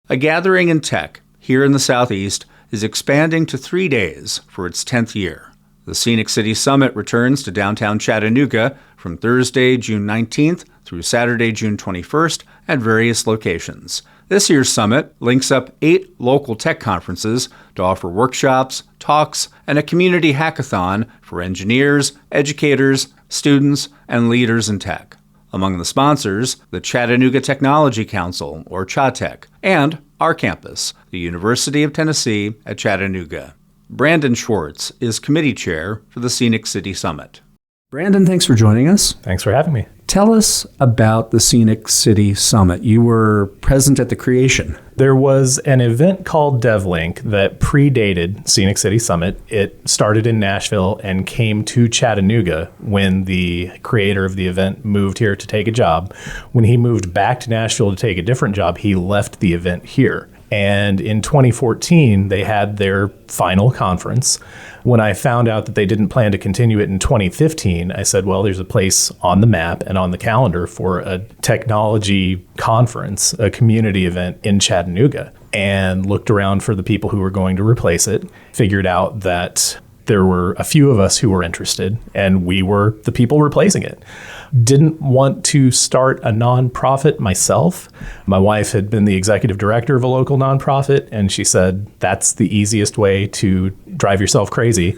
A gathering in tech here in the Southeast is expanding to 3 days for its 10th year. The Scenic City Summit returns to downtown Chattanooga from Thursday, June 19th through Saturday, June 21st at various locations. This year's summit links up 8 local tech conferences to offer workshops, talks, and a community hackathon for engineers, educators, students, and leaders in tech. Among the sponsors, the Chattanooga Technology Council, or CHATEC, and our campus, the University of Tennessee at Chattanooga. Branden Schwartz is committee chair for the Scenic City Summit. Branden, thanks for joining us. Thanks for having me. Tell us about the Scenic City Summit. You were present at the creation. There was an event called DevLink that predated Scenic City Summit. It started in Nashville and came to Chattanooga when the creator of the event moved here to take a job. When he moved back to Nashville to take a different job, he left the event here. And in 2014, they had their final conference. When I found out that they didn't plan to continue it in 2015, I said, well, there's a place on the map and on the calendar for a technology conference, a community event in Chattanooga, and looked around for the people who were going to replace it, figured out that there were a few of us who were interested, and we were the people replacing it. Didn't want to start a nonprofit myself. My wife had been the executive director of a local nonprofit, and she said, that's the easiest way to drive yourself crazy.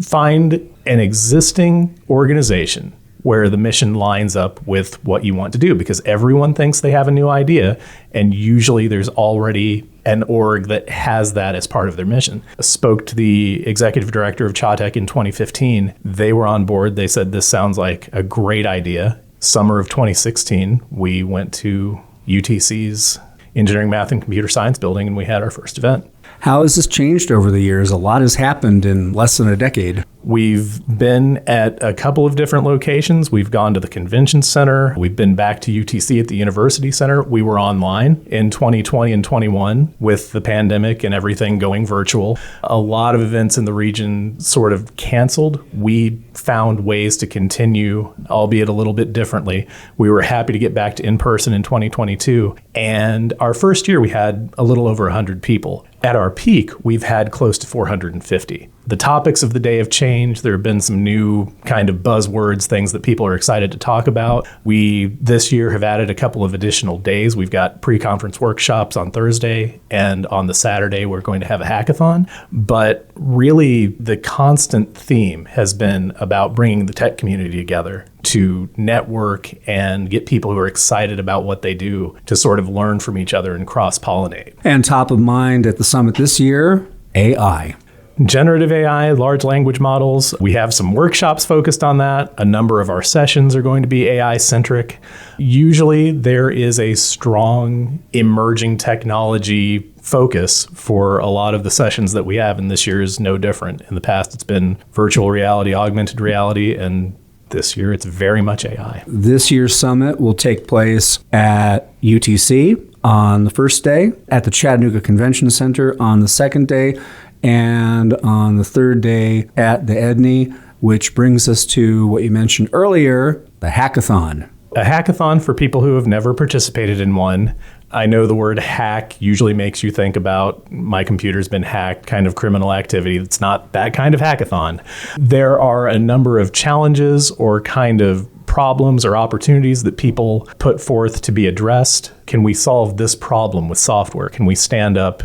Find an existing organization where the mission lines up with what you want to do, because everyone thinks they have a new idea, and usually there's already an org that has that as part of their mission. I spoke to the executive director of CHATEC in 2015. They were on board. They said, this sounds like a great idea. Summer of 2016, we went to UTC's Engineering, Math, and Computer Science building, and we had our first event. How has this changed over the years? A lot has happened in less than a decade. We've been at a couple of different locations. We've gone to the convention center. We've been back to UTC at the University Center. We were online in 2020 and 21 with the pandemic and everything going virtual. A lot of events in the region sort of canceled. We found ways to continue, albeit a little bit differently. We were happy to get back to in-person in 2022. And our first year, we had a little over 100 people. At our peak, we've had close to 450. The topics of the day have changed. There have been some new kind of buzzwords, things that people are excited to talk about. We, this year, have added a couple of additional days. We've got pre-conference workshops on Thursday, and on the Saturday, we're going to have a hackathon. But really, the constant theme has been about bringing the tech community together to network and get people who are excited about what they do to sort of learn from each other and cross-pollinate. And top of mind at the summit this year, AI. Generative AI, large language models. We have some workshops focused on that. A number of our sessions are going to be AI-centric. Usually there is a strong emerging technology focus for a lot of the sessions that we have, and this year is no different. In the past, it's been virtual reality, augmented reality, and this year it's very much AI. This year's summit will take place at UTC on the first day, at the Chattanooga Convention Center on the second day, and on the third day at the EDNY, which brings us to what you mentioned earlier, the hackathon. A hackathon for people who have never participated in one. I know the word hack usually makes you think about my computer's been hacked, kind of criminal activity. It's not that kind of hackathon. There are a number of challenges or kind of problems or opportunities that people put forth to be addressed. Can we solve this problem with software? Can we stand up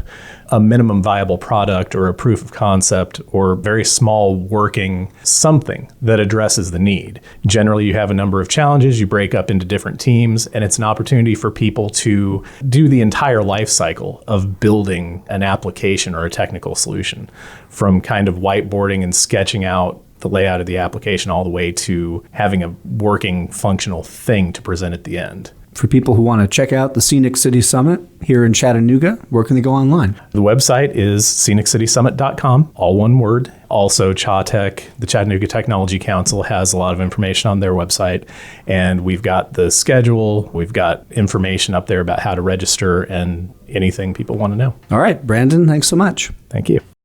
a minimum viable product or a proof of concept or very small working something that addresses the need? Generally, you have a number of challenges, you break up into different teams, and it's an opportunity for people to do the entire life cycle of building an application or a technical solution, from kind of whiteboarding and sketching out the layout of the application all the way to having a working, functional thing to present at the end. For people who want to check out the Scenic City Summit here in Chattanooga, where can they go online? The website is sceniccity.summit.com, all one word. Also, CHATEC, the Chattanooga Technology Council, has a lot of information on their website. And we've got the schedule, we've got information up there about how to register and anything people want to know. All right, Branden, thanks so much. Thank you.